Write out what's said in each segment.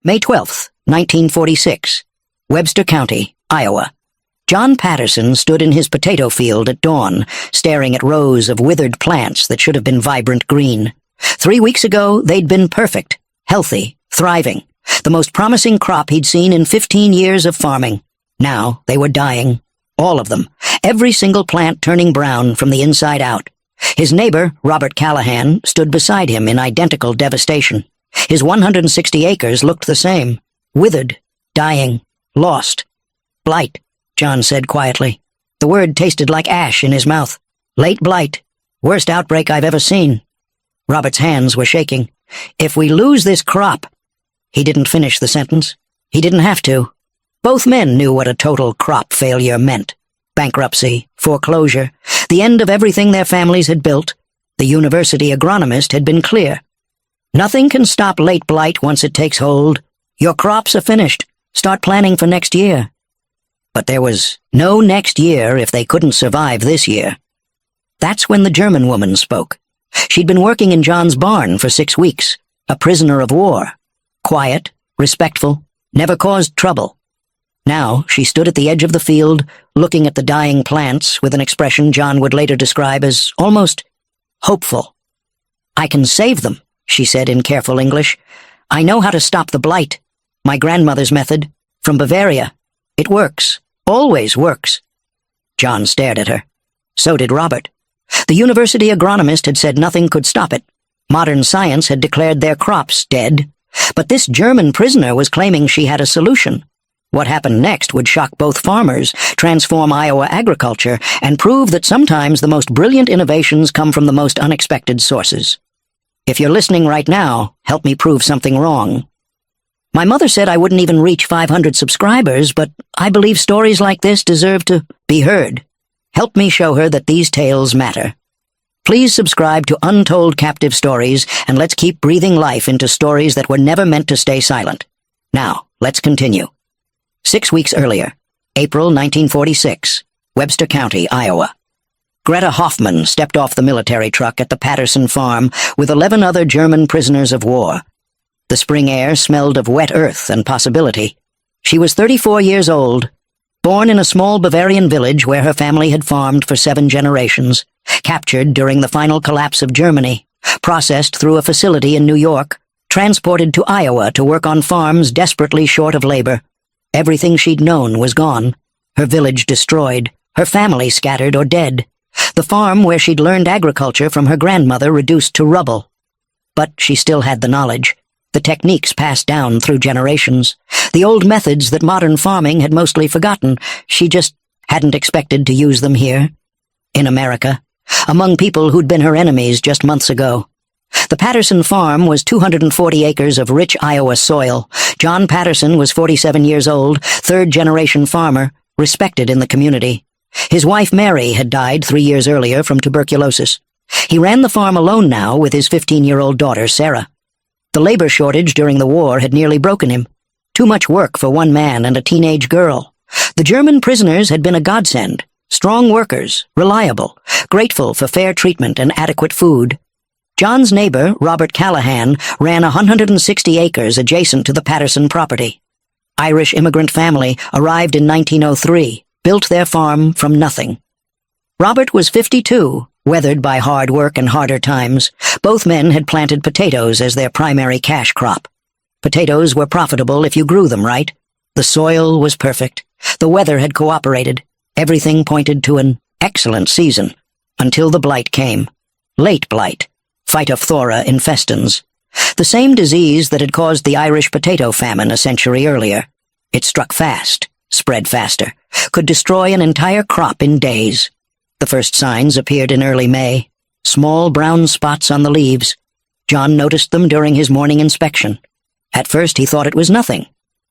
May 12th, 1946. Webster County, Iowa. John Patterson stood in his potato field at dawn, staring at rows of withered plants that should have been vibrant green. 3 weeks ago, they'd been perfect, healthy, thriving, the most promising crop he'd seen in 15 years of farming. Now they were dying. All of them. Every single plant turning brown from the inside out. His neighbor, Robert Callahan, stood beside him in identical devastation. His 160 acres looked the same. Withered, dying, lost. Blight, John said quietly. The word tasted like ash in his mouth. Late blight. Worst outbreak I've ever seen. Robert's hands were shaking. If we lose this crop... He didn't finish the sentence. He didn't have to. Both men knew what a total crop failure meant. Bankruptcy, foreclosure, the end of everything their families had built. The university agronomist had been clear. Nothing can stop late blight once it takes hold. Your crops are finished. Start planning for next year. But there was no next year if they couldn't survive this year. That's when the German woman spoke. She'd been working in John's barn for 6 weeks, a prisoner of war. Quiet, respectful, never caused trouble. Now she stood at the edge of the field, looking at the dying plants with an expression John would later describe as almost hopeful. I can save them, she said in careful English. I know how to stop the blight. My grandmother's method, from Bavaria. It works, always works. John stared at her. So did Robert. The university agronomist had said nothing could stop it. Modern science had declared their crops dead. But this German prisoner was claiming she had a solution. What happened next would shock both farmers, transform Iowa agriculture, and prove that sometimes the most brilliant innovations come from the most unexpected sources. If you're listening right now, help me prove something wrong. My mother said I wouldn't even reach 500 subscribers, but I believe stories like this deserve to be heard. Help me show her that these tales matter. Please subscribe to Untold Captive Stories, and let's keep breathing life into stories that were never meant to stay silent. Now, let's continue. 6 weeks earlier, April 1946, Webster County, Iowa. Greta Hoffman stepped off the military truck at the Patterson farm with 11 other German prisoners of war. The spring air smelled of wet earth and possibility. She was 34 years old, born in a small Bavarian village where her family had farmed for 7 generations, captured during the final collapse of Germany, processed through a facility in New York, transported to Iowa to work on farms desperately short of labor. Everything she'd known was gone, her village destroyed, her family scattered or dead, the farm where she'd learned agriculture from her grandmother reduced to rubble. But she still had the knowledge, the techniques passed down through generations, the old methods that modern farming had mostly forgotten. She just hadn't expected to use them here, in America, among people who'd been her enemies just months ago. The Patterson farm was 240 acres of rich Iowa soil. John Patterson was 47 years old, third-generation farmer, respected in the community. His wife Mary had died 3 years earlier from tuberculosis. He ran the farm alone now with his 15-year-old daughter, Sarah. The labor shortage during the war had nearly broken him. Too much work for one man and a teenage girl. The German prisoners had been a godsend. Strong workers, reliable, grateful for fair treatment and adequate food. John's neighbor, Robert Callahan, ran 160 acres adjacent to the Patterson property. Irish immigrant family arrived in 1903, built their farm from nothing. Robert was 52, weathered by hard work and harder times. Both men had planted potatoes as their primary cash crop. Potatoes were profitable if you grew them right. The soil was perfect. The weather had cooperated. Everything pointed to an excellent season, until the blight came. Late blight. Phytophthora infestans. The same disease that had caused the Irish potato famine a century earlier. It struck fast, spread faster, could destroy an entire crop in days. The first signs appeared in early May. Small brown spots on the leaves. John noticed them during his morning inspection. At first he thought it was nothing.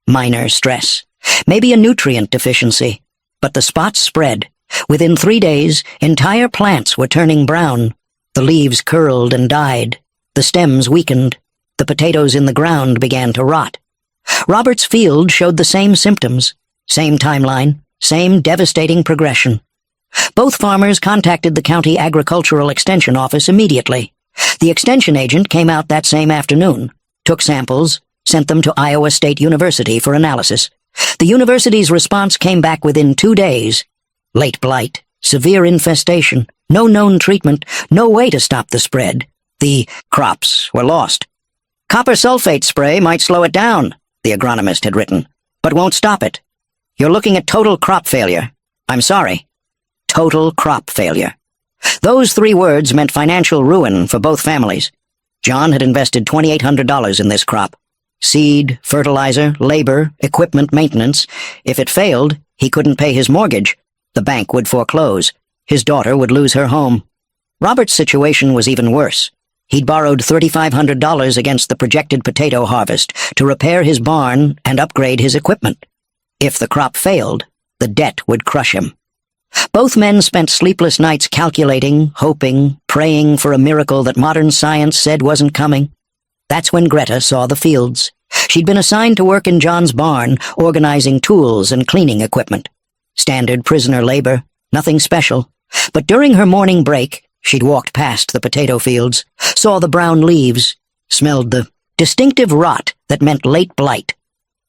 Minor stress. Maybe a nutrient deficiency. But the spots spread. Within 3 days, entire plants were turning brown. The leaves curled and died. The stems weakened. The potatoes in the ground began to rot. Robert's field showed the same symptoms. Same timeline. Same devastating progression. Both farmers contacted the county agricultural extension office immediately. The extension agent came out that same afternoon, took samples, sent them to Iowa State University for analysis. The university's response came back within 2 days. Late blight, severe infestation, no known treatment, no way to stop the spread. The crops were lost. Copper sulfate spray might slow it down, the agronomist had written, but won't stop it. You're looking at total crop failure. I'm sorry. Total crop failure. Those 3 words meant financial ruin for both families. John had invested $2,800 in this crop. Seed, fertilizer, labor, equipment maintenance. If it failed, he couldn't pay his mortgage. The bank would foreclose. His daughter would lose her home. Robert's situation was even worse. He'd borrowed $3,500 against the projected potato harvest to repair his barn and upgrade his equipment. If the crop failed, the debt would crush him. Both men spent sleepless nights calculating, hoping, praying for a miracle that modern science said wasn't coming. That's when Greta saw the fields. She'd been assigned to work in John's barn, organizing tools and cleaning equipment. Standard prisoner labor, nothing special. But during her morning break, she'd walked past the potato fields, saw the brown leaves, smelled the distinctive rot that meant late blight.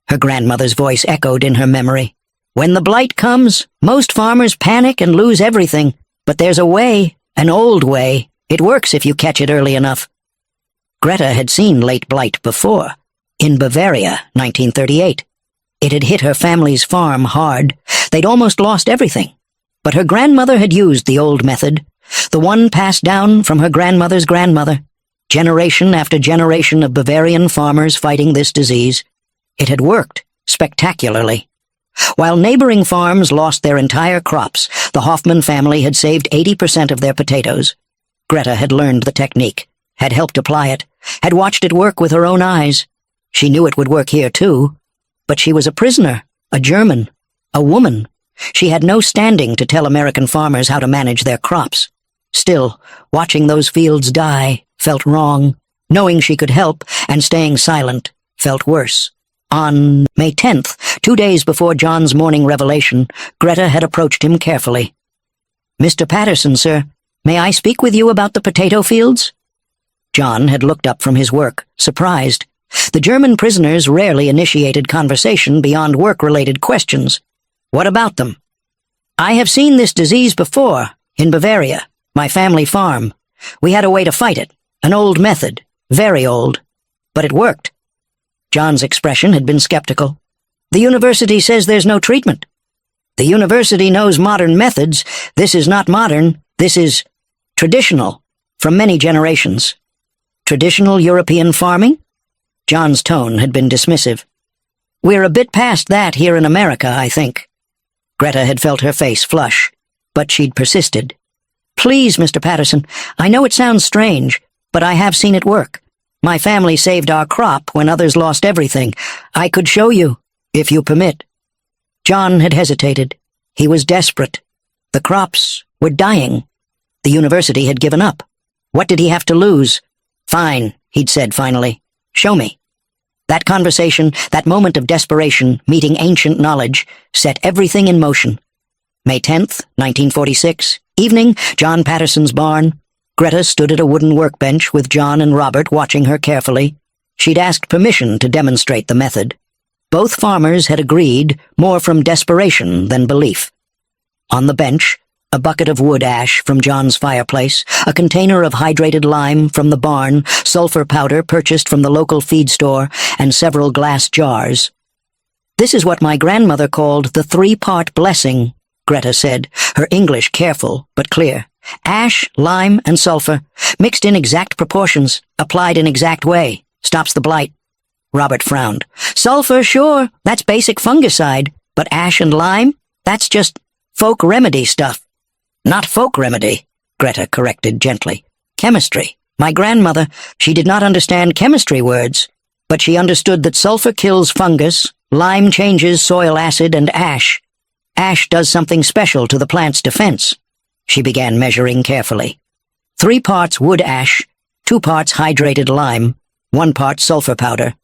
Her grandmother's voice echoed in her memory. When the blight comes, most farmers panic and lose everything, but there's a way, an old way. It works if you catch it early enough. Greta had seen late blight before, in Bavaria, 1938. It had hit her family's farm hard. They'd almost lost everything. But her grandmother had used the old method, the one passed down from her grandmother's grandmother, generation after generation of Bavarian farmers fighting this disease. It had worked spectacularly. While neighboring farms lost their entire crops, the Hoffman family had saved 80% of their potatoes. Greta had learned the technique, had helped apply it, had watched it work with her own eyes. She knew it would work here too, but she was a prisoner, a German, a woman. She had no standing to tell American farmers how to manage their crops. Still, watching those fields die felt wrong. Knowing she could help and staying silent felt worse. On May 10th, 2 days before John's morning revelation, Greta had approached him carefully. "Mr. Patterson, sir, may I speak with you about the potato fields?" John had looked up from his work, surprised. The German prisoners rarely initiated conversation beyond work-related questions. "What about them?" "I have seen this disease before, in Bavaria, my family farm. We had a way to fight it, an old method, very old. But it worked." John's expression had been skeptical. "The university says there's no treatment." "The university knows modern methods. This is not modern. This is traditional, from many generations." "Traditional European farming?" John's tone had been dismissive. "We're a bit past that here in America, I think." Greta had felt her face flush, but she'd persisted. "Please, Mr. Patterson, I know it sounds strange, but I have seen it work. My family saved our crop when others lost everything. I could show you, if you permit." John had hesitated. He was desperate. The crops were dying. The university had given up. What did he have to lose? "Fine," he'd said finally. "Show me." That conversation, that moment of desperation, meeting ancient knowledge, set everything in motion. May 10th, 1946, evening, John Patterson's barn. Greta stood at a wooden workbench with John and Robert watching her carefully. She'd asked permission to demonstrate the method. Both farmers had agreed, more from desperation than belief. On the bench, a bucket of wood ash from John's fireplace, a container of hydrated lime from the barn, sulfur powder purchased from the local feed store, and several glass jars. "This is what my grandmother called the 3-part blessing," Greta said, her English careful but clear. "Ash, lime, and sulfur, mixed in exact proportions, applied in exact way, stops the blight." Robert frowned. "Sulfur, sure, that's basic fungicide, but ash and lime, that's just folk remedy stuff." "Not folk remedy," Greta corrected gently. "Chemistry. My grandmother, she did not understand chemistry words, but she understood that sulfur kills fungus, lime changes soil acid, and ash. Ash does something special to the plant's defense." She began measuring carefully. 3 parts wood ash, 2 parts hydrated lime, 1 part sulfur powder.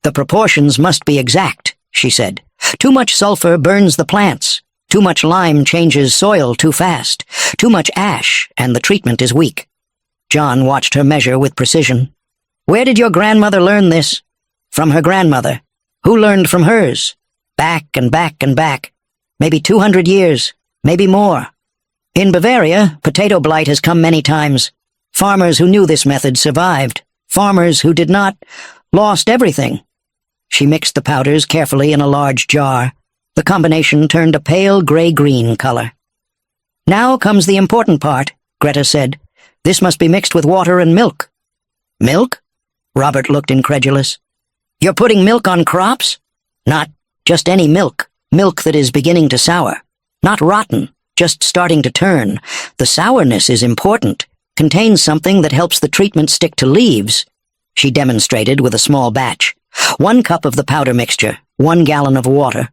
"The proportions must be exact," she said. "Too much sulfur burns the plants. Too much lime changes soil too fast. Too much ash, and the treatment is weak." John watched her measure with precision. "Where did your grandmother learn this?" From her grandmother, who learned from hers. Back and back and back. Maybe 200 years, maybe more. In Bavaria, potato blight has come many times. Farmers who knew this method survived. Farmers who did not lost everything. She mixed the powders carefully in a large jar. The combination turned a pale gray-green color. Now comes the important part, Greta said. This must be mixed with water and milk. Milk? Robert looked incredulous. You're putting milk on crops? Not just any milk. Milk that is beginning to sour. Not rotten, just starting to turn. The sourness is important. Contains something that helps the treatment stick to leaves. She demonstrated with a small batch. 1 cup of the powder mixture, 1 gallon of water,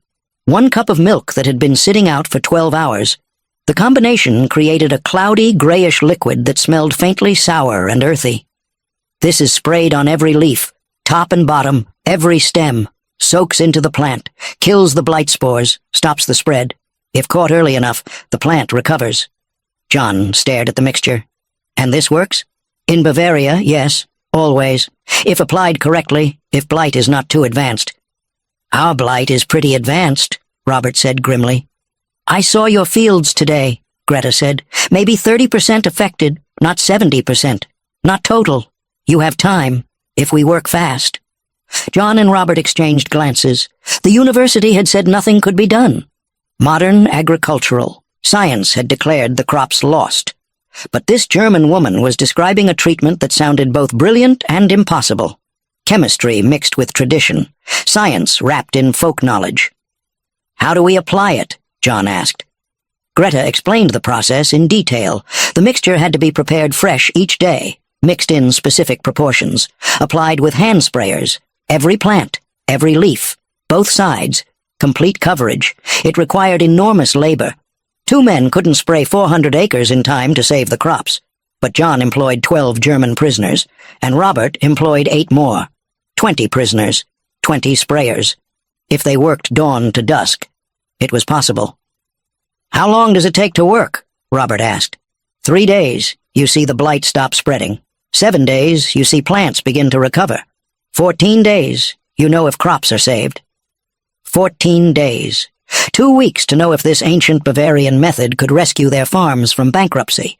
1 cup of milk that had been sitting out for 12 hours. The combination created a cloudy, grayish liquid that smelled faintly sour and earthy. This is sprayed on every leaf, top and bottom, every stem, soaks into the plant, kills the blight spores, stops the spread. If caught early enough, the plant recovers. John stared at the mixture. And this works? In Bavaria, yes, always. If applied correctly, if blight is not too advanced. Our blight is pretty advanced, Robert said grimly. I saw your fields today, Greta said. Maybe 30% affected, not 70%. Not total. You have time, if we work fast. John and Robert exchanged glances. The university had said nothing could be done. Modern agricultural. Science had declared the crops lost. But this German woman was describing a treatment that sounded both brilliant and impossible. Chemistry mixed with tradition. Science wrapped in folk knowledge. How do we apply it? John asked. Greta explained the process in detail. The mixture had to be prepared fresh each day, mixed in specific proportions, applied with hand sprayers, every plant, every leaf, both sides, complete coverage. It required enormous labor. 2 men couldn't spray 400 acres in time to save the crops, but John employed 12 German prisoners, and Robert employed 8 more. 20 prisoners, 20 sprayers. If they worked dawn to dusk, it was possible. How long does it take to work? Robert asked. 3 days, you see the blight stop spreading. 7 days, you see plants begin to recover. 14 days, you know if crops are saved. 14 days. 2 weeks to know if this ancient Bavarian method could rescue their farms from bankruptcy.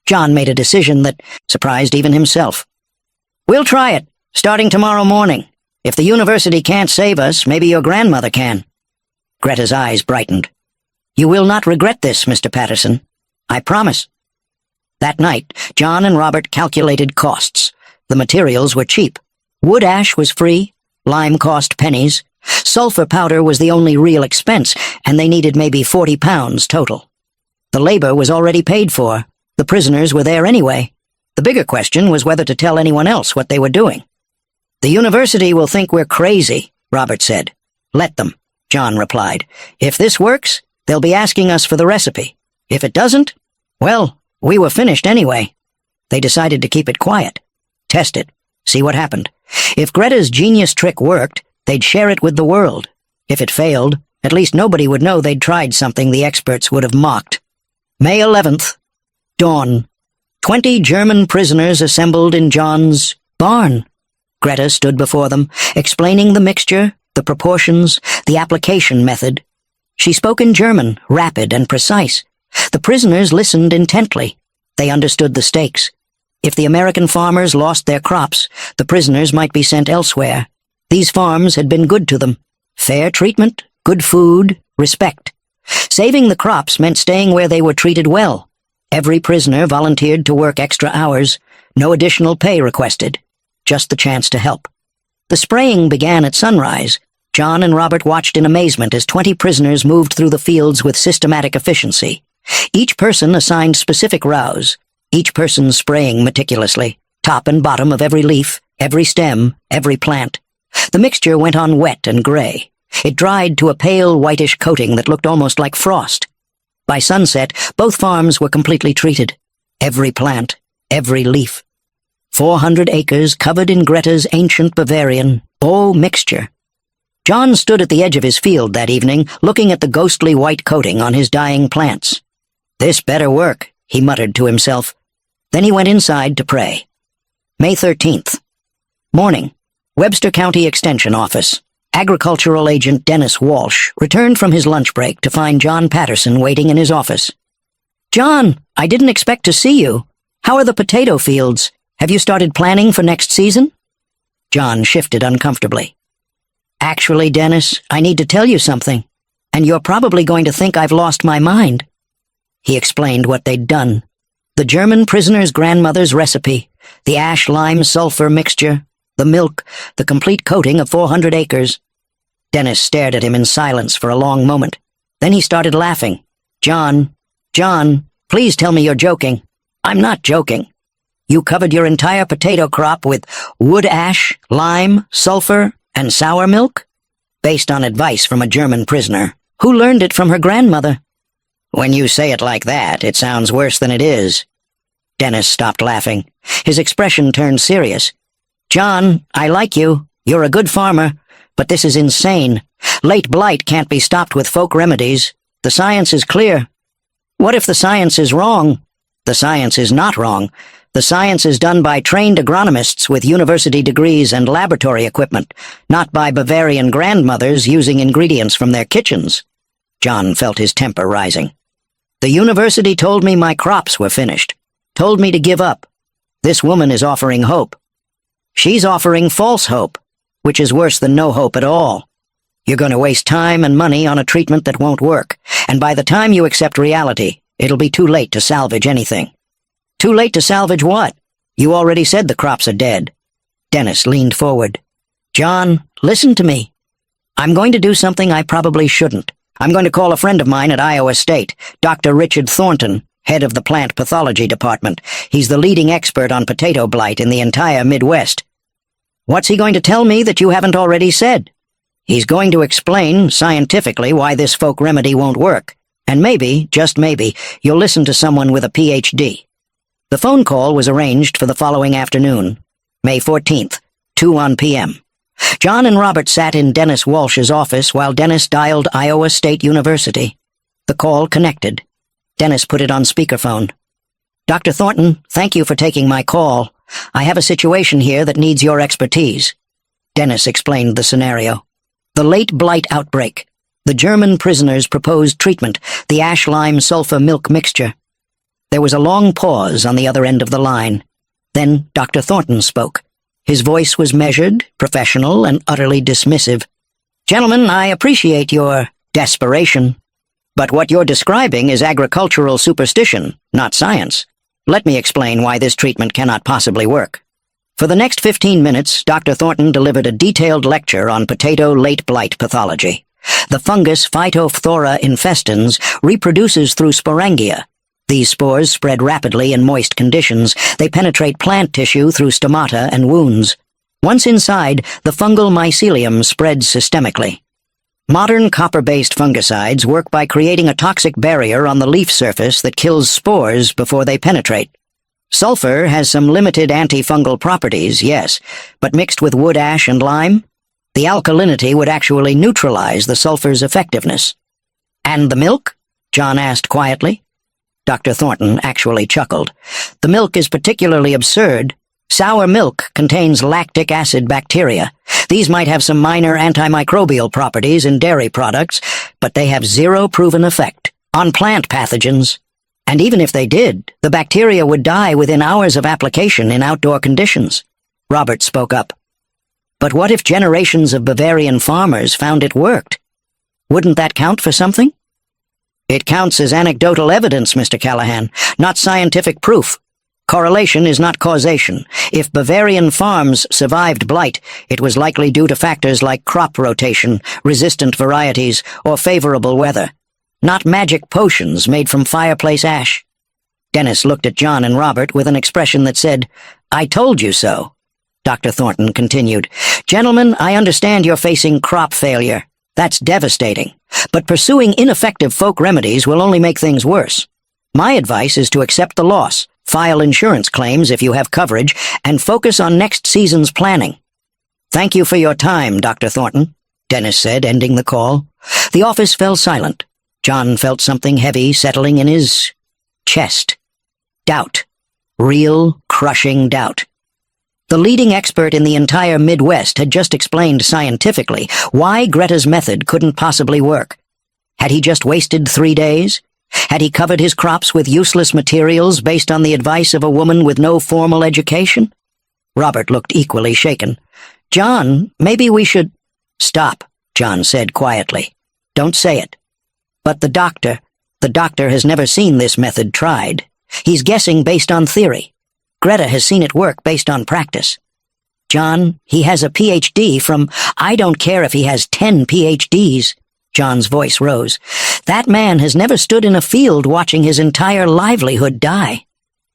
John made a decision that surprised even himself. We'll try it, starting tomorrow morning. If the university can't save us, maybe your grandmother can. Greta's eyes brightened. You will not regret this, Mr. Patterson. I promise. That night, John and Robert calculated costs. The materials were cheap. Wood ash was free, lime cost pennies. Sulfur powder was the only real expense, and they needed maybe 40 pounds total. The labor was already paid for. The prisoners were there anyway. The bigger question was whether to tell anyone else what they were doing. The university will think we're crazy, Robert said. Let them, John replied. If this works, they'll be asking us for the recipe. If it doesn't, well, we were finished anyway. They decided to keep it quiet. Test it. See what happened. If Greta's genius trick worked, they'd share it with the world. If it failed, at least nobody would know they'd tried something the experts would have mocked. May 11th. Dawn. 20 German prisoners assembled in John's barn. Greta stood before them, explaining the mixture, the proportions, the application method. She spoke in German, rapid and precise. The prisoners listened intently. They understood the stakes. If the American farmers lost their crops, the prisoners might be sent elsewhere. These farms had been good to them. Fair treatment, good food, respect. Saving the crops meant staying where they were treated well. Every prisoner volunteered to work extra hours, no additional pay requested, just the chance to help. The spraying began at sunrise. John and Robert watched in amazement as 20 prisoners moved through the fields with systematic efficiency. Each person assigned specific rows, each person spraying meticulously, top and bottom of every leaf, every stem, every plant. The mixture went on wet and gray. It dried to a pale whitish coating that looked almost like frost. By sunset, both farms were completely treated. Every plant, every leaf. 400 acres covered in Greta's ancient Bavarian, mixture. John stood at the edge of his field that evening, looking at the ghostly white coating on his dying plants. This better work, he muttered to himself. Then he went inside to pray. May 13th. Morning. Webster County Extension Office. Agricultural Agent Dennis Walsh returned from his lunch break to find John Patterson waiting in his office. "John, I didn't expect to see you. How are the potato fields? Have you started planning for next season?" John shifted uncomfortably. "Actually, Dennis, I need to tell you something, and you're probably going to think I've lost my mind." He explained what they'd done. The German prisoner's grandmother's recipe, the ash-lime-sulfur mixture, the milk, the complete coating of 400 acres. Dennis stared at him in silence for a long moment. Then he started laughing. John, please tell me you're joking." "I'm not joking. You covered your entire potato crop with wood ash, lime, sulfur, and sour milk? Based on advice from a German prisoner, who learned it from her grandmother." "When you say it like that, it sounds worse than it is." Dennis stopped laughing. His expression turned serious. "John, I like you. You're a good farmer. But this is insane. Late blight can't be stopped with folk remedies. The science is clear." "What if the science is wrong?" "The science is not wrong. The science is done by trained agronomists with university degrees and laboratory equipment, not by Bavarian grandmothers using ingredients from their kitchens." John felt his temper rising. "The university told me my crops were finished, told me to give up. This woman is offering hope. She's offering false hope, which is worse than no hope at all. You're going to waste time and money on a treatment that won't work, and by the time you accept reality, it'll be too late to salvage anything." "Too late to salvage what? You already said the crops are dead." Dennis leaned forward. "John, listen to me. I'm going to do something I probably shouldn't. I'm going to call a friend of mine at Iowa State, Dr. Richard Thornton, head of the plant pathology department. He's the leading expert on potato blight in the entire Midwest. What's he going to tell me that you haven't already said? He's going to explain, scientifically, why this folk remedy won't work. And maybe, just maybe, you'll listen to someone with a PhD. The phone call was arranged for the following afternoon, May 14th, 2:01 p.m. John and Robert sat in Dennis Walsh's office while Dennis dialed Iowa State University. The call connected. Dennis put it on speakerphone. "Dr. Thornton, thank you for taking my call. I have a situation here that needs your expertise." Dennis explained the scenario. The late blight outbreak. The German prisoner's proposed treatment, the ash-lime-sulfur milk mixture. There was a long pause on the other end of the line. Then Dr. Thornton spoke. His voice was measured, professional, and utterly dismissive. "Gentlemen, I appreciate your desperation. But what you're describing is agricultural superstition, not science. Let me explain why this treatment cannot possibly work." For the next 15 minutes, Dr. Thornton delivered a detailed lecture on potato late blight pathology. The fungus Phytophthora infestans reproduces through sporangia. These spores spread rapidly in moist conditions. They penetrate plant tissue through stomata and wounds. Once inside, the fungal mycelium spreads systemically. Modern copper-based fungicides work by creating a toxic barrier on the leaf surface that kills spores before they penetrate. Sulfur has some limited antifungal properties, yes, but mixed with wood ash and lime, the alkalinity would actually neutralize the sulfur's effectiveness. "And the milk?" John asked quietly. Dr. Thornton actually chuckled. "The milk is particularly absurd. Sour milk contains lactic acid bacteria. These might have some minor antimicrobial properties in dairy products, but they have zero proven effect on plant pathogens. And even if they did, the bacteria would die within hours of application in outdoor conditions." Robert spoke up. "But what if generations of Bavarian farmers found it worked? Wouldn't that count for something?" "It counts as anecdotal evidence, Mr. Callahan, not scientific proof. Correlation is not causation. If Bavarian farms survived blight, it was likely due to factors like crop rotation, resistant varieties, or favorable weather. Not magic potions made from fireplace ash." Dennis looked at John and Robert with an expression that said, "I told you so." Dr. Thornton continued, "Gentlemen, I understand you're facing crop failure. That's devastating. But pursuing ineffective folk remedies will only make things worse. My advice is to accept the loss, file insurance claims if you have coverage, and focus on next season's planning." "Thank you for your time, Dr. Thornton," Dennis said, ending the call. The office fell silent. John felt something heavy settling in his chest. Doubt. Real, crushing doubt. The leading expert in the entire Midwest had just explained scientifically why Greta's method couldn't possibly work. Had he just wasted 3 days? Had he covered his crops with useless materials based on the advice of a woman with no formal education? Robert looked equally shaken. "John, maybe we should—" "Stop," John said quietly. "Don't say it. But the doctor has never seen this method tried. He's guessing based on theory. Greta has seen it work based on practice. John, he has a PhD from— I don't care if he has 10 PhDs. John's voice rose. That man has never stood in a field watching his entire livelihood die.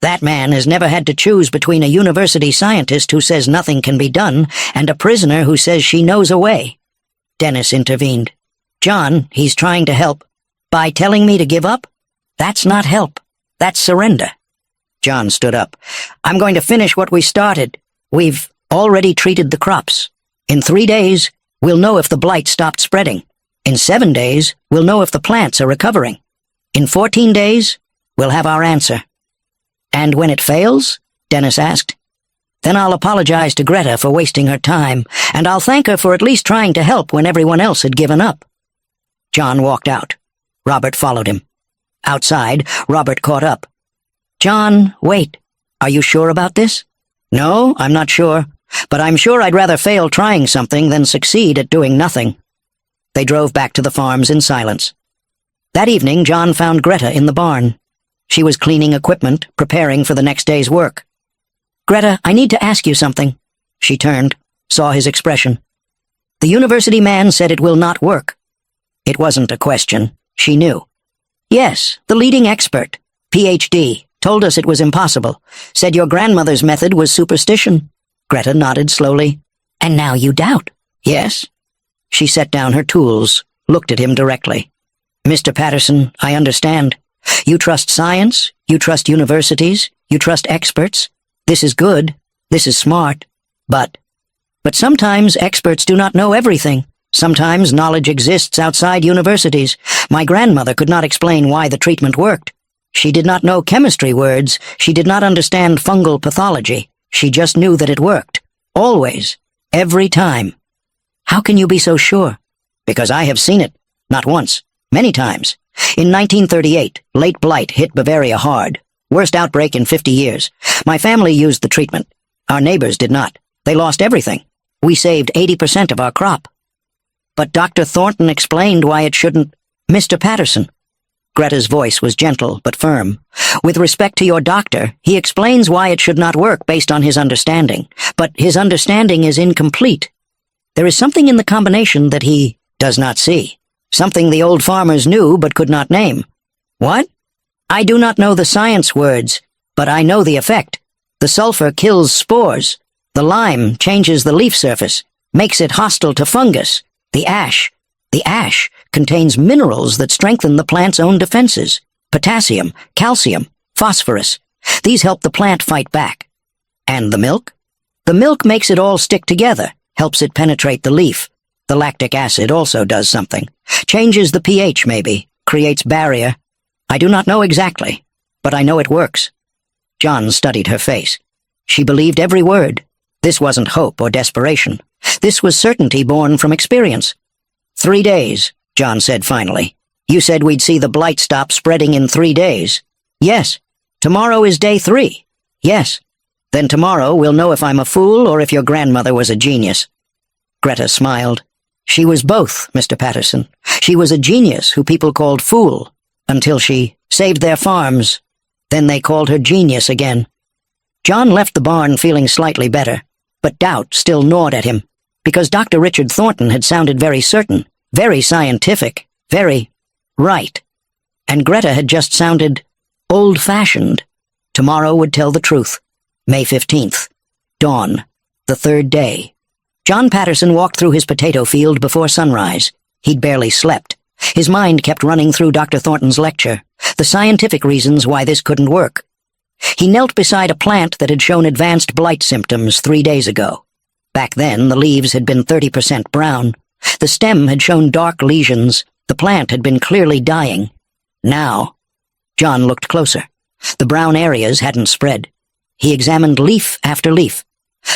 That man has never had to choose between a university scientist who says nothing can be done and a prisoner who says she knows a way. Dennis intervened. John, he's trying to help. By telling me to give up? That's not help. That's surrender. John stood up. I'm going to finish what we started. We've already treated the crops. In 3 days, we'll know if the blight stopped spreading. In 7 days, we'll know if the plants are recovering. In 14 days, we'll have our answer. And when it fails? Dennis asked. Then I'll apologize to Greta for wasting her time, and I'll thank her for at least trying to help when everyone else had given up. John walked out. Robert followed him. Outside, Robert caught up. John, wait. Are you sure about this? No, I'm not sure. But I'm sure I'd rather fail trying something than succeed at doing nothing. They drove back to the farms in silence. That evening, John found Greta in the barn. She was cleaning equipment, preparing for the next day's work. Greta, I need to ask you something. She turned, saw his expression. The university man said it will not work. It wasn't a question. She knew. Yes, the leading expert, PhD, told us it was impossible, said your grandmother's method was superstition. Greta nodded slowly. And now you doubt? Yes. She set down her tools, looked at him directly. Mr. Patterson, I understand. You trust science, you trust universities, you trust experts. This is good, this is smart. But sometimes experts do not know everything. Sometimes knowledge exists outside universities. My grandmother could not explain why the treatment worked. She did not know chemistry words. She did not understand fungal pathology. She just knew that it worked. Always. Every time. How can you be so sure? Because I have seen it. Not once. Many times. In 1938, late blight hit Bavaria hard. Worst outbreak in 50 years. My family used the treatment. Our neighbors did not. They lost everything. We saved 80% of our crop. But Dr. Thornton explained why it shouldn't— Mr. Patterson. Greta's voice was gentle but firm. With respect to your doctor, he explains why it should not work based on his understanding. But his understanding is incomplete. There is something in the combination that he does not see. Something the old farmers knew but could not name. What? I do not know the science words, but I know the effect. The sulfur kills spores. The lime changes the leaf surface, makes it hostile to fungus. The ash contains minerals that strengthen the plant's own defenses. Potassium, calcium, phosphorus. These help the plant fight back. And the milk? The milk makes it all stick together, helps it penetrate the leaf. The lactic acid also does something. Changes the pH maybe, creates barrier. I do not know exactly, but I know it works. John studied her face. She believed every word. This wasn't hope or desperation. This was certainty born from experience. 3 days, John said finally. You said we'd see the blight stop spreading in 3 days. Yes. Tomorrow is day 3. Yes. Then tomorrow we'll know if I'm a fool or if your grandmother was a genius. Greta smiled. She was both, Mr. Patterson. She was a genius who people called fool, until she saved their farms. Then they called her genius again. John left the barn feeling slightly better, but doubt still gnawed at him, because Dr. Richard Thornton had sounded very certain, very scientific, very right. And Greta had just sounded old-fashioned. Tomorrow would tell the truth. May 15th. Dawn. The 3rd day. John Patterson walked through his potato field before sunrise. He'd barely slept. His mind kept running through Dr. Thornton's lecture, the scientific reasons why this couldn't work. He knelt beside a plant that had shown advanced blight symptoms 3 days ago. Back then, the leaves had been 30% brown. The stem had shown dark lesions. The plant had been clearly dying. Now, John looked closer. The brown areas hadn't spread. He examined leaf after leaf.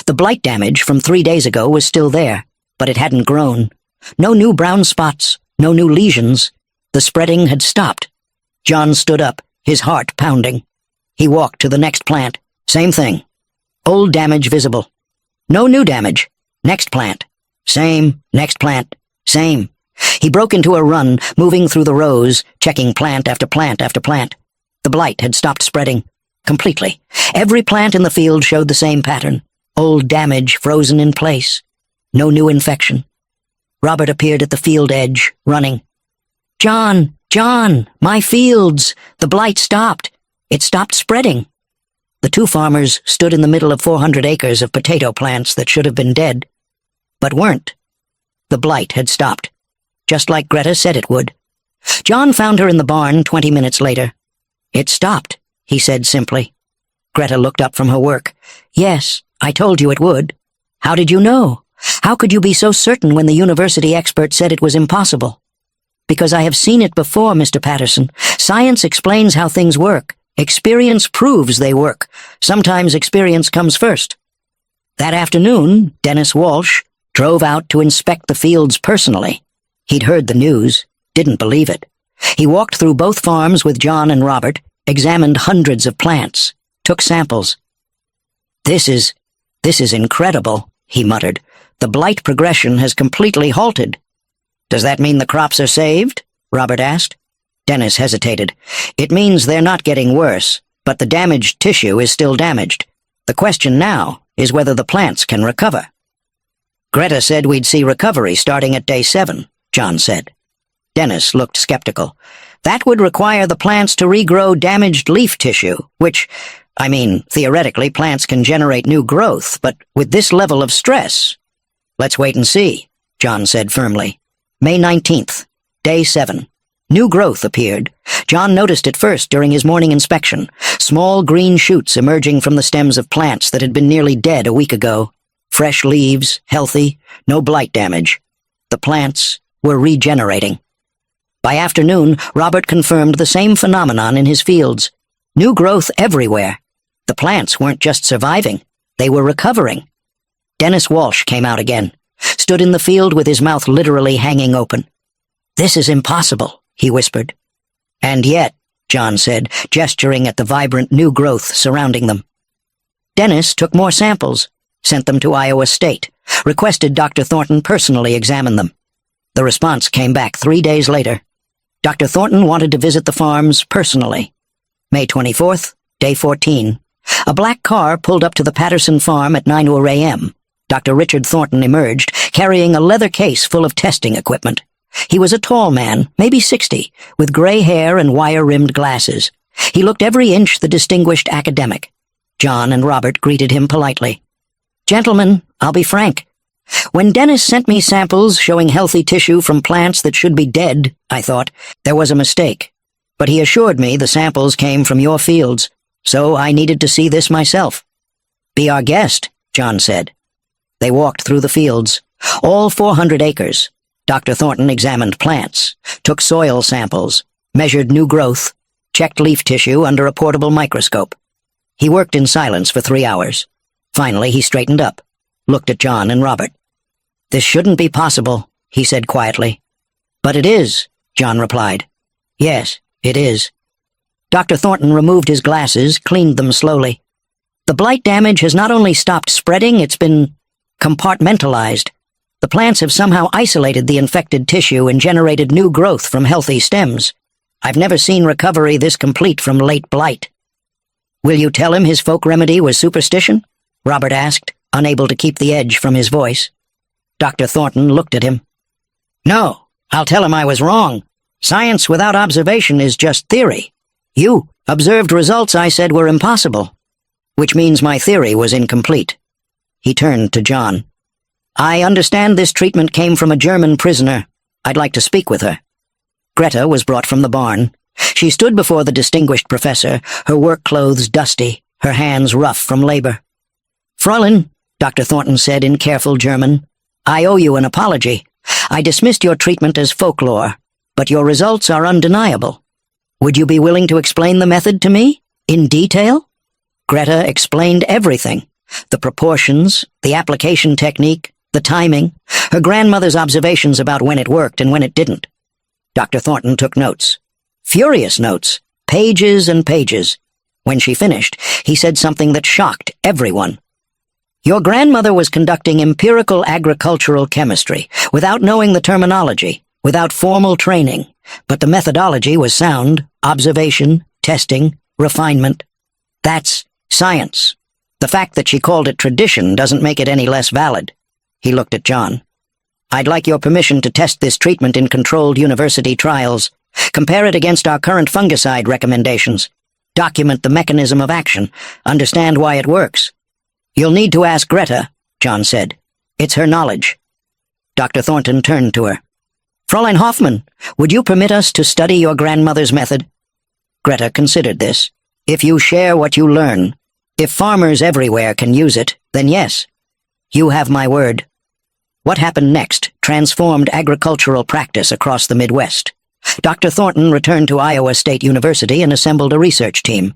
The blight damage from 3 days ago was still there, but it hadn't grown. No new brown spots, no new lesions. The spreading had stopped. John stood up, his heart pounding. He walked to the next plant. Same thing. Old damage visible. No new damage. Next plant. Same. Next plant. Same. He broke into a run, moving through the rows, checking plant after plant after plant. The blight had stopped spreading. Completely. Every plant in the field showed the same pattern. Old damage frozen in place. No new infection. Robert appeared at the field edge, running. "John! John! My fields! The blight stopped! It stopped spreading!" The two farmers stood in the middle of 400 acres of potato plants that should have been dead, but weren't. The blight had stopped, just like Greta said it would. John found her in the barn 20 minutes later. "It stopped," he said simply. Greta looked up from her work. "Yes, I told you it would. How did you know? How could you be so certain when the university expert said it was impossible?" "Because I have seen it before, Mr. Patterson. Science explains how things work. Experience proves they work. Sometimes experience comes first." That afternoon, Dennis Walsh drove out to inspect the fields personally. He'd heard the news, didn't believe it. He walked through both farms with John and Robert, examined hundreds of plants, took samples. This is incredible," he muttered. "The blight progression has completely halted." "Does that mean the crops are saved?" Robert asked. Dennis hesitated. "It means they're not getting worse, but the damaged tissue is still damaged. The question now is whether the plants can recover." "Greta said we'd see recovery starting at day 7, John said. Dennis looked skeptical. "That would require the plants to regrow damaged leaf tissue, which, theoretically plants can generate new growth, but with this level of stress—" "Let's wait and see," John said firmly. May 19th, day 7. New growth appeared. John noticed it first during his morning inspection. Small green shoots emerging from the stems of plants that had been nearly dead a week ago. Fresh leaves, healthy, no blight damage. The plants were regenerating. By afternoon, Robert confirmed the same phenomenon in his fields. New growth everywhere. The plants weren't just surviving, they were recovering. Dennis Walsh came out again, stood in the field with his mouth literally hanging open. "This is impossible," he whispered. "And yet," John said, gesturing at the vibrant new growth surrounding them. Dennis took more samples, sent them to Iowa State, requested Dr. Thornton personally examine them. The response came back 3 days later. Dr. Thornton wanted to visit the farms personally. May 24th, day 14. A black car pulled up to the Patterson farm at 9 a.m. Dr. Richard Thornton emerged, carrying a leather case full of testing equipment. He was a tall man, maybe 60, with gray hair and wire-rimmed glasses. He looked every inch the distinguished academic. John and Robert greeted him politely. "Gentlemen, I'll be frank. When Dennis sent me samples showing healthy tissue from plants that should be dead, I thought, there was a mistake. But he assured me the samples came from your fields, so I needed to see this myself." "Be our guest," John said. They walked through the fields, all 400 acres. Dr. Thornton examined plants, took soil samples, measured new growth, checked leaf tissue under a portable microscope. He worked in silence for 3 hours. Finally, he straightened up, looked at John and Robert. "This shouldn't be possible," he said quietly. "But it is," John replied. "Yes, it is." Dr. Thornton removed his glasses, cleaned them slowly. "The blight damage has not only stopped spreading, it's been compartmentalized. The plants have somehow isolated the infected tissue and generated new growth from healthy stems. I've never seen recovery this complete from late blight." "Will you tell him his folk remedy was superstition?" Robert asked, unable to keep the edge from his voice. Dr. Thornton looked at him. "No, I'll tell him I was wrong. Science without observation is just theory. You observed results I said were impossible, which means my theory was incomplete." He turned to John. "I understand this treatment came from a German prisoner. I'd like to speak with her." Greta was brought from the barn. She stood before the distinguished professor, her work clothes dusty, her hands rough from labor. "Fräulein," Dr. Thornton said in careful German, "I owe you an apology. I dismissed your treatment as folklore, but your results are undeniable. Would you be willing to explain the method to me, in detail?" Greta explained everything. The proportions, the application technique, the timing, her grandmother's observations about when it worked and when it didn't. Dr. Thornton took notes. Furious notes. Pages and pages. When she finished, he said something that shocked everyone. Your grandmother was conducting empirical agricultural chemistry, without knowing the terminology, without formal training, but the methodology was sound: observation, testing, refinement. That's science. The fact that she called it tradition doesn't make it any less valid. He looked at John. I'd like your permission to test this treatment in controlled university trials. Compare it against our current fungicide recommendations. Document the mechanism of action. Understand why it works. You'll need to ask Greta, John said. It's her knowledge. Dr. Thornton turned to her. Fräulein Hoffmann, would you permit us to study your grandmother's method? Greta considered this. If you share what you learn, if farmers everywhere can use it, then yes. You have my word. What happened next transformed agricultural practice across the Midwest. Dr. Thornton returned to Iowa State University and assembled a research team.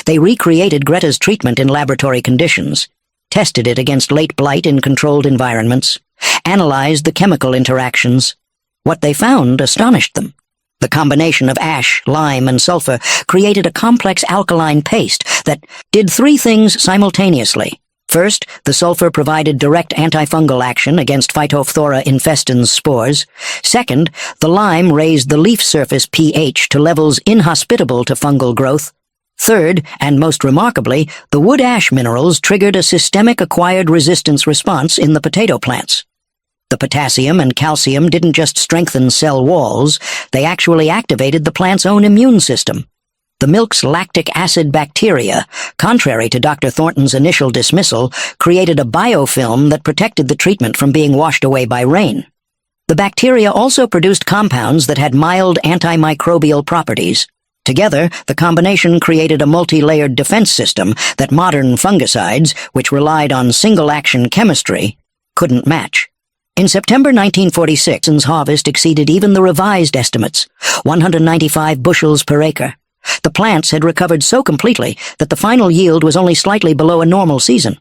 They recreated Greta's treatment in laboratory conditions, tested it against late blight in controlled environments, analyzed the chemical interactions. What they found astonished them. The combination of ash, lime, and sulfur created a complex alkaline paste that did three things simultaneously. First, the sulfur provided direct antifungal action against Phytophthora infestans spores. Second, the lime raised the leaf surface pH to levels inhospitable to fungal growth. Third, and most remarkably, the wood ash minerals triggered a systemic acquired resistance response in the potato plants. The potassium and calcium didn't just strengthen cell walls, they actually activated the plant's own immune system. The milk's lactic acid bacteria, contrary to Dr. Thornton's initial dismissal, created a biofilm that protected the treatment from being washed away by rain. The bacteria also produced compounds that had mild antimicrobial properties. Together, the combination created a multi-layered defense system that modern fungicides, which relied on single-action chemistry, couldn't match. In September 1946, N's harvest exceeded even the revised estimates, 195 bushels per acre. The plants had recovered so completely that the final yield was only slightly below a normal season.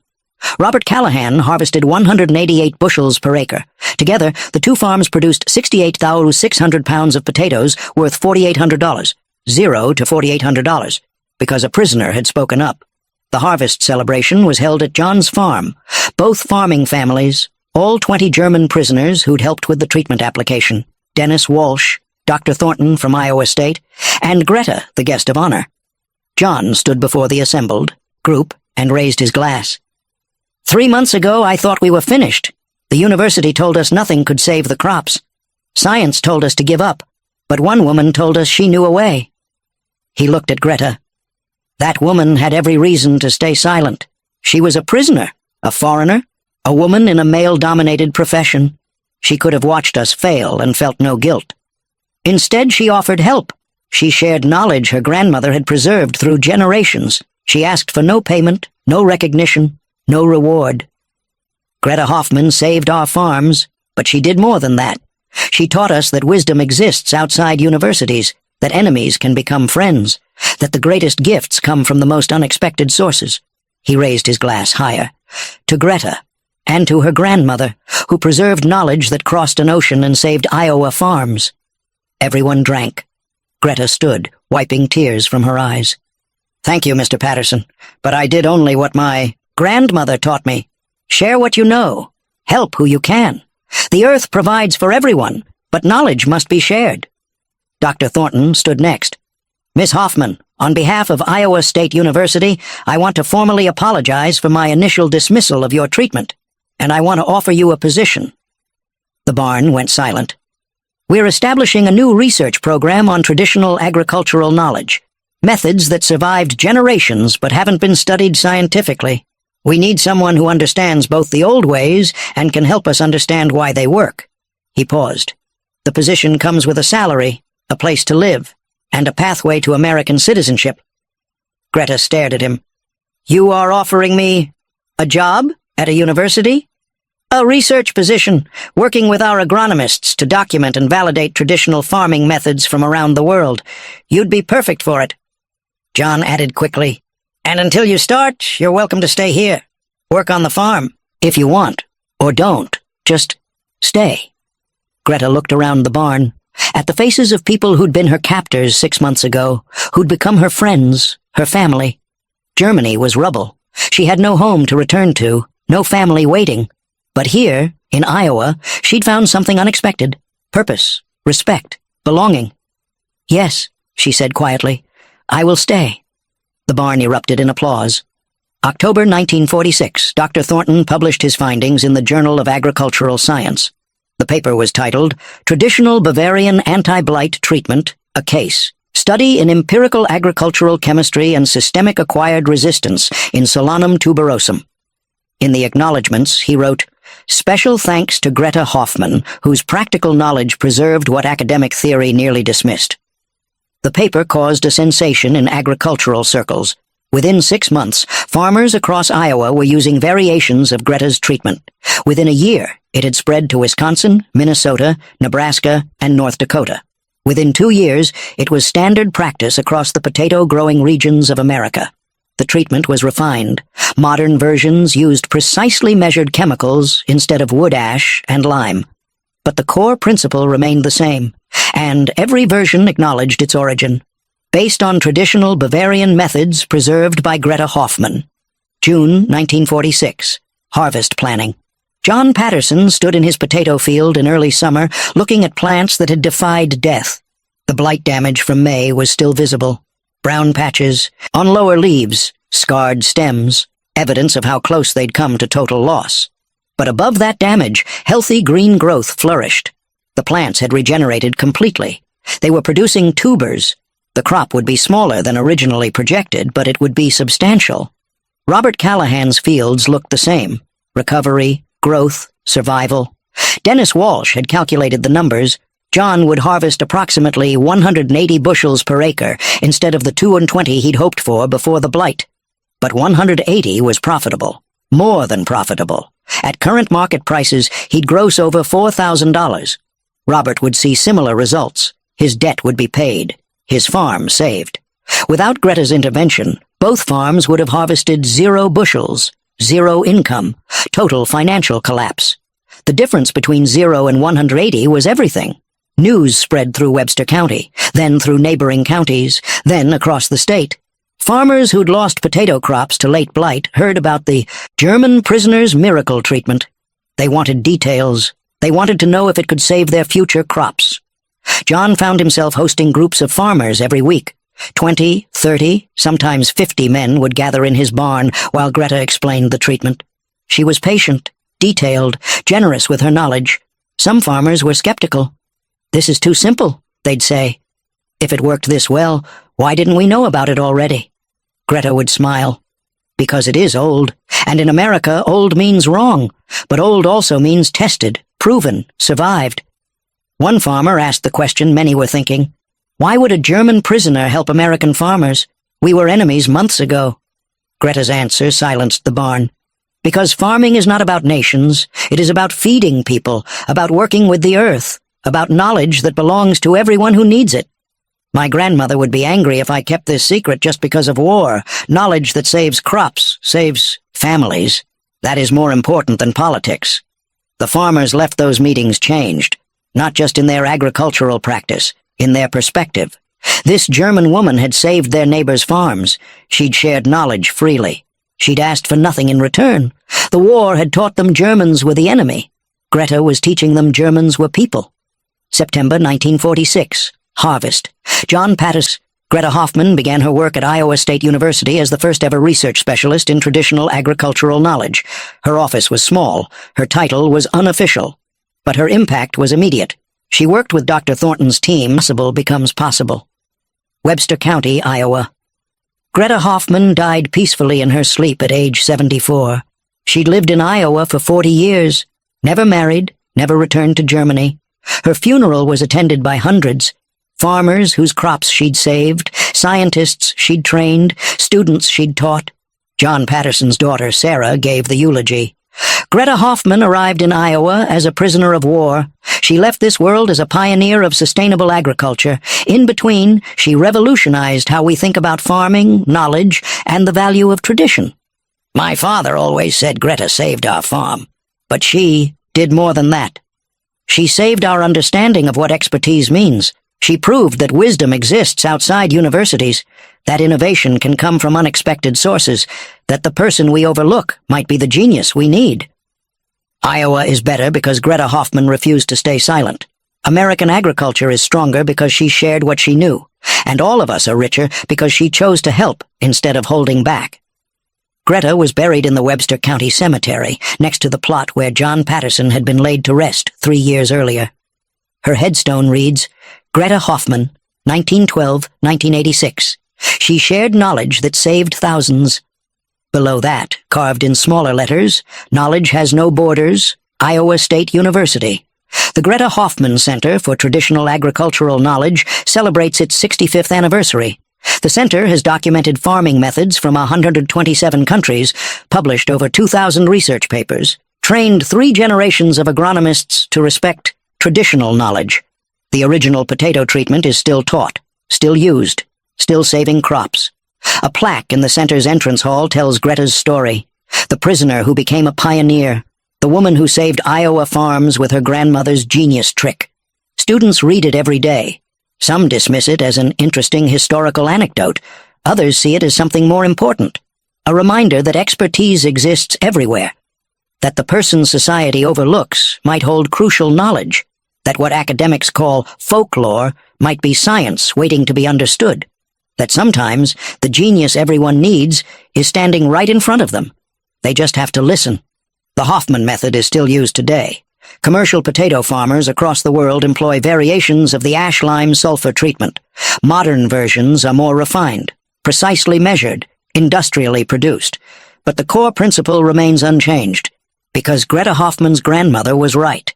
Robert Callahan harvested 188 bushels per acre. Together, the two farms produced 68,600 pounds of potatoes worth $4,800. $0 to $4,800, because a prisoner had spoken up. The harvest celebration was held at John's farm. Both farming families, all 20 German prisoners who'd helped with the treatment application, Dennis Walsh, Dr. Thornton from Iowa State, and Greta, the guest of honor. John stood before the assembled group and raised his glass. 3 months ago, I thought we were finished. The university told us nothing could save the crops. Science told us to give up, but one woman told us she knew a way. He looked at Greta. That woman had every reason to stay silent. She was a prisoner, a foreigner, a woman in a male-dominated profession. She could have watched us fail and felt no guilt. Instead, she offered help. She shared knowledge her grandmother had preserved through generations. She asked for no payment, no recognition, no reward. Greta Hoffmann saved our farms, but she did more than that. She taught us that wisdom exists outside universities, that enemies can become friends, that the greatest gifts come from the most unexpected sources. He raised his glass higher. To Greta, and to her grandmother, who preserved knowledge that crossed an ocean and saved Iowa farms. Everyone drank. Greta stood, wiping tears from her eyes. Thank you, Mr. Patterson, but I did only what my grandmother taught me. Share what you know. Help who you can. The earth provides for everyone, but knowledge must be shared. Dr. Thornton stood next. Miss Hoffmann, on behalf of Iowa State University, I want to formally apologize for my initial dismissal of your treatment, and I want to offer you a position. The barn went silent. We're establishing a new research program on traditional agricultural knowledge, methods that survived generations but haven't been studied scientifically. We need someone who understands both the old ways and can help us understand why they work. He paused. The position comes with a salary, a place to live, and a pathway to American citizenship. Greta stared at him. You are offering me a job at a university? A research position, working with our agronomists to document and validate traditional farming methods from around the world. You'd be perfect for it. John added quickly, and until you start, you're welcome to stay here. Work on the farm, if you want. Or don't. Just stay. Greta looked around the barn, at the faces of people who'd been her captors 6 months ago, who'd become her friends, her family. Germany was rubble. She had no home to return to, no family waiting. But here, in Iowa, she'd found something unexpected. Purpose, respect, belonging. Yes, she said quietly, I will stay. The barn erupted in applause. October 1946, Dr. Thornton published his findings in the Journal of Agricultural Science. The paper was titled, Traditional Bavarian Anti-Blight Treatment, a Case. Study in Empirical Agricultural Chemistry and Systemic Acquired Resistance in Solanum tuberosum. In the acknowledgments, he wrote, Special thanks to Greta Hoffmann, whose practical knowledge preserved what academic theory nearly dismissed. The paper caused a sensation in agricultural circles. Within 6 months, farmers across Iowa were using variations of Greta's treatment. Within a year, it had spread to Wisconsin, Minnesota, Nebraska, and North Dakota. Within 2 years, it was standard practice across the potato-growing regions of America. The treatment was refined. Modern versions used precisely measured chemicals instead of wood ash and lime. But the core principle remained the same, and every version acknowledged its origin. Based on traditional Bavarian methods preserved by Greta Hoffmann. June 1946. Harvest planning. John Patterson stood in his potato field in early summer, looking at plants that had defied death. The blight damage from May was still visible. Brown patches, on lower leaves, scarred stems, evidence of how close they'd come to total loss. But above that damage, healthy green growth flourished. The plants had regenerated completely. They were producing tubers. The crop would be smaller than originally projected, but it would be substantial. Robert Callahan's fields looked the same. Recovery, growth, survival. Dennis Walsh had calculated the numbers. John would harvest approximately 180 bushels per acre instead of the 220 he'd hoped for before the blight. But 180 was profitable. More than profitable. At current market prices, he'd gross over $4,000. Robert would see similar results. His debt would be paid. His farm saved. Without Greta's intervention, both farms would have harvested 0 bushels, 0 income, total financial collapse. The difference between 0 and 180 was everything. News spread through Webster County, then through neighboring counties, then across the state. Farmers who'd lost potato crops to late blight heard about the German prisoners' miracle treatment. They wanted details. They wanted to know if it could save their future crops. John found himself hosting groups of farmers every week. 20, 30, sometimes 50 men would gather in his barn while Greta explained the treatment. She was patient, detailed, generous with her knowledge. Some farmers were skeptical. This is too simple, they'd say. If it worked this well, why didn't we know about it already? Greta would smile. Because it is old, and in America, old means wrong, but old also means tested, proven, survived. One farmer asked the question many were thinking, why would a German prisoner help American farmers? We were enemies months ago. Greta's answer silenced the barn. Because farming is not about nations, it is about feeding people, about working with the earth, about knowledge that belongs to everyone who needs it. My grandmother would be angry if I kept this secret just because of war, knowledge that saves crops, saves families. That is more important than politics. The farmers left those meetings changed. Not just in their agricultural practice, in their perspective. This German woman had saved their neighbors' farms. She'd shared knowledge freely. She'd asked for nothing in return. The war had taught them Germans were the enemy. Greta was teaching them Germans were people. September 1946. Harvest. John Patterson. Greta Hoffmann began her work at Iowa State University as the first-ever research specialist in traditional agricultural knowledge. Her office was small. Her title was unofficial. But her impact was immediate. She worked with Dr. Thornton's team. Possible becomes possible. Webster County, Iowa. Greta Hoffmann died peacefully in her sleep at age 74. She'd lived in Iowa for 40 years, never married, never returned to Germany. Her funeral was attended by hundreds. Farmers whose crops she'd saved, scientists she'd trained, students she'd taught. John Patterson's daughter, Sarah, gave the eulogy. Greta Hoffmann arrived in Iowa as a prisoner of war. She left this world as a pioneer of sustainable agriculture. In between, she revolutionized how we think about farming, knowledge, and the value of tradition. My father always said Greta saved our farm, but she did more than that. She saved our understanding of what expertise means. She proved that wisdom exists outside universities, that innovation can come from unexpected sources, that the person we overlook might be the genius we need. Iowa is better because Greta Hoffman refused to stay silent. American agriculture is stronger because she shared what she knew, and all of us are richer because she chose to help instead of holding back. Greta was buried in the Webster County Cemetery, next to the plot where John Patterson had been laid to rest 3 years earlier. Her headstone reads, Greta Hoffman, 1912-1986. She shared knowledge that saved thousands. Below that, carved in smaller letters, Knowledge Has No Borders, Iowa State University. The Greta Hoffman Center for Traditional Agricultural Knowledge celebrates its 65th anniversary. The center has documented farming methods from 127 countries, published over 2,000 research papers, trained 3 generations of agronomists to respect traditional knowledge. The original potato treatment is still taught, still used, still saving crops. A plaque in the center's entrance hall tells Greta's story. The prisoner who became a pioneer, the woman who saved Iowa farms with her grandmother's genius trick. Students read it every day. Some dismiss it as an interesting historical anecdote. Others see it as something more important. A reminder that expertise exists everywhere. That the person society overlooks might hold crucial knowledge. That what academics call folklore might be science waiting to be understood. That sometimes the genius everyone needs is standing right in front of them. They just have to listen. The Hoffman method is still used today. Commercial potato farmers across the world employ variations of the ash-lime sulfur treatment. Modern versions are more refined, precisely measured, industrially produced. But the core principle remains unchanged, because Greta Hoffman's grandmother was right.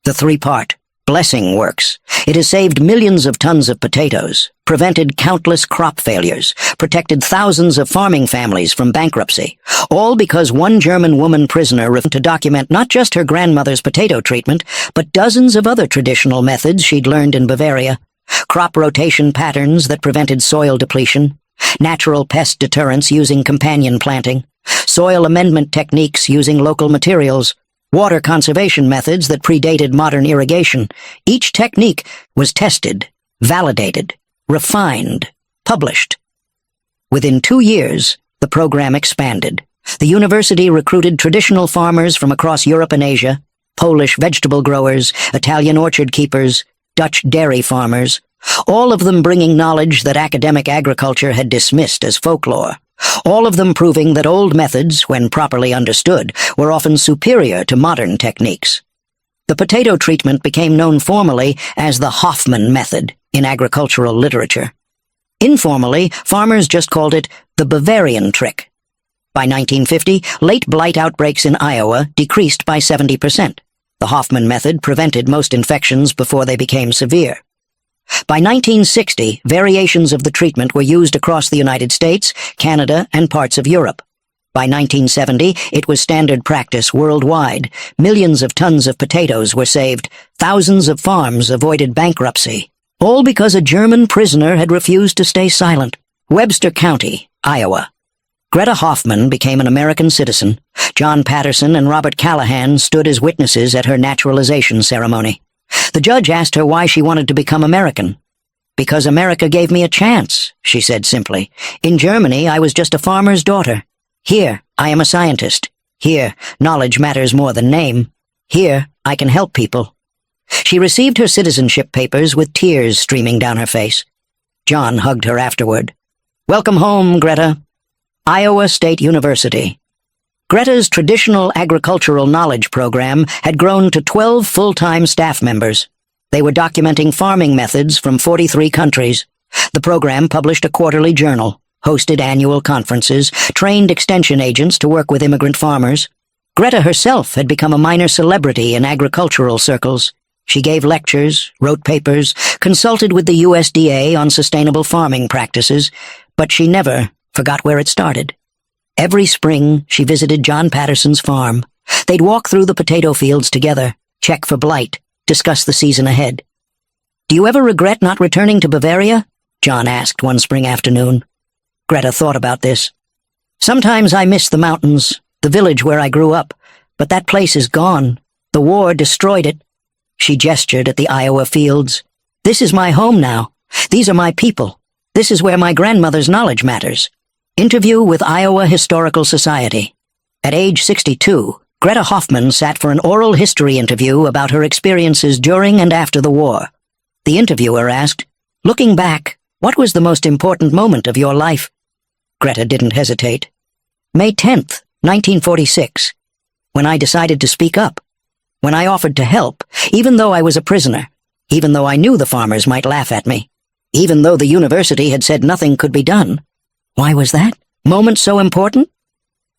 The 3-part blessing works. It has saved millions of tons of potatoes, prevented countless crop failures, protected thousands of farming families from bankruptcy, all because one German woman prisoner refused to document not just her grandmother's potato treatment, but dozens of other traditional methods she'd learned in Bavaria, crop rotation patterns that prevented soil depletion, natural pest deterrents using companion planting, soil amendment techniques using local materials, water conservation methods that predated modern irrigation. Each technique was tested, validated, refined, published. Within 2 years, the program expanded. The university recruited traditional farmers from across Europe and Asia, Polish vegetable growers, Italian orchard keepers, Dutch dairy farmers, all of them bringing knowledge that academic agriculture had dismissed as folklore. All of them proving that old methods, when properly understood, were often superior to modern techniques. The potato treatment became known formally as the Hoffman method in agricultural literature. Informally, farmers just called it the Bavarian trick. By 1950, late blight outbreaks in Iowa decreased by 70%. The Hoffman method prevented most infections before they became severe. By 1960, variations of the treatment were used across the United States, Canada, and parts of Europe. By 1970, it was standard practice worldwide. Millions of tons of potatoes were saved. Thousands of farms avoided bankruptcy. All because a German prisoner had refused to stay silent. Webster County, Iowa. Greta Hoffman became an American citizen. John Patterson and Robert Callahan stood as witnesses at her naturalization ceremony. The judge asked her why she wanted to become American. "Because America gave me a chance," she said simply. "In Germany, I was just a farmer's daughter. Here, I am a scientist. Here, knowledge matters more than name. Here, I can help people." She received her citizenship papers with tears streaming down her face. John hugged her afterward. "Welcome home, Greta." Iowa State University. Greta's traditional agricultural knowledge program had grown to 12 full-time staff members. They were documenting farming methods from 43 countries. The program published a quarterly journal, hosted annual conferences, trained extension agents to work with immigrant farmers. Greta herself had become a minor celebrity in agricultural circles. She gave lectures, wrote papers, consulted with the USDA on sustainable farming practices, but she never forgot where it started. Every spring, she visited John Patterson's farm. They'd walk through the potato fields together, check for blight, discuss the season ahead. "Do you ever regret not returning to Bavaria?" John asked one spring afternoon. Greta thought about this. Sometimes I miss the mountains, the village where I grew up, but that place is gone. The war destroyed it. She gestured at the Iowa fields. This is my home now. These are my people. This is where my grandmother's knowledge matters. Interview with Iowa Historical Society. At age 62, Greta Hoffman sat for an oral history interview about her experiences during and after the war. The interviewer asked, "Looking back, what was the most important moment of your life?" Greta didn't hesitate. May 10th, 1946. When I decided to speak up. When I offered to help, even though I was a prisoner. Even though I knew the farmers might laugh at me. Even though the university had said nothing could be done. Why was that moment so important?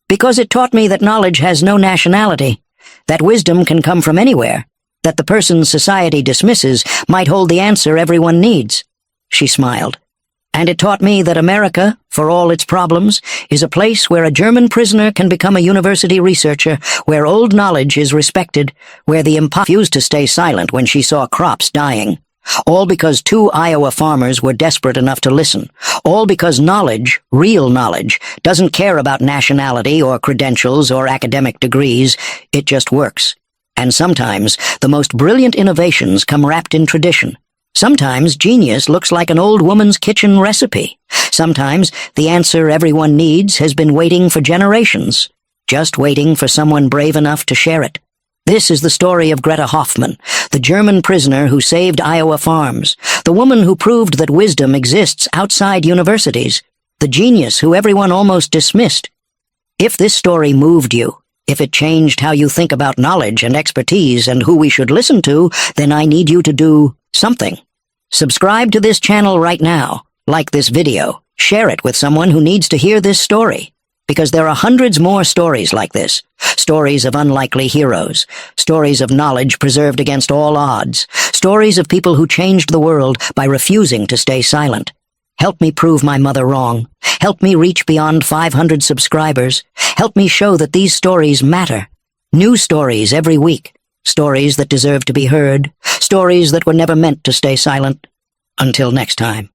Because it taught me that knowledge has no nationality, that wisdom can come from anywhere, that the person society dismisses might hold the answer everyone needs. She smiled. And it taught me that America, for all its problems, is a place where a German prisoner can become a university researcher, where old knowledge is respected, where the imposter refused to stay silent when she saw crops dying. All because 2 Iowa farmers were desperate enough to listen. All because knowledge, real knowledge, doesn't care about nationality or credentials or academic degrees. It just works. And sometimes the most brilliant innovations come wrapped in tradition. Sometimes genius looks like an old woman's kitchen recipe. Sometimes the answer everyone needs has been waiting for generations, just waiting for someone brave enough to share it. This is the story of Greta Hoffman, the German prisoner who saved Iowa farms, the woman who proved that wisdom exists outside universities, the genius who everyone almost dismissed. If this story moved you, if it changed how you think about knowledge and expertise and who we should listen to, then I need you to do something. Subscribe to this channel right now, like this video, share it with someone who needs to hear this story. Because there are hundreds more stories like this. Stories of unlikely heroes. Stories of knowledge preserved against all odds. Stories of people who changed the world by refusing to stay silent. Help me prove my mother wrong. Help me reach beyond 500 subscribers. Help me show that these stories matter. New stories every week. Stories that deserve to be heard. Stories that were never meant to stay silent. Until next time.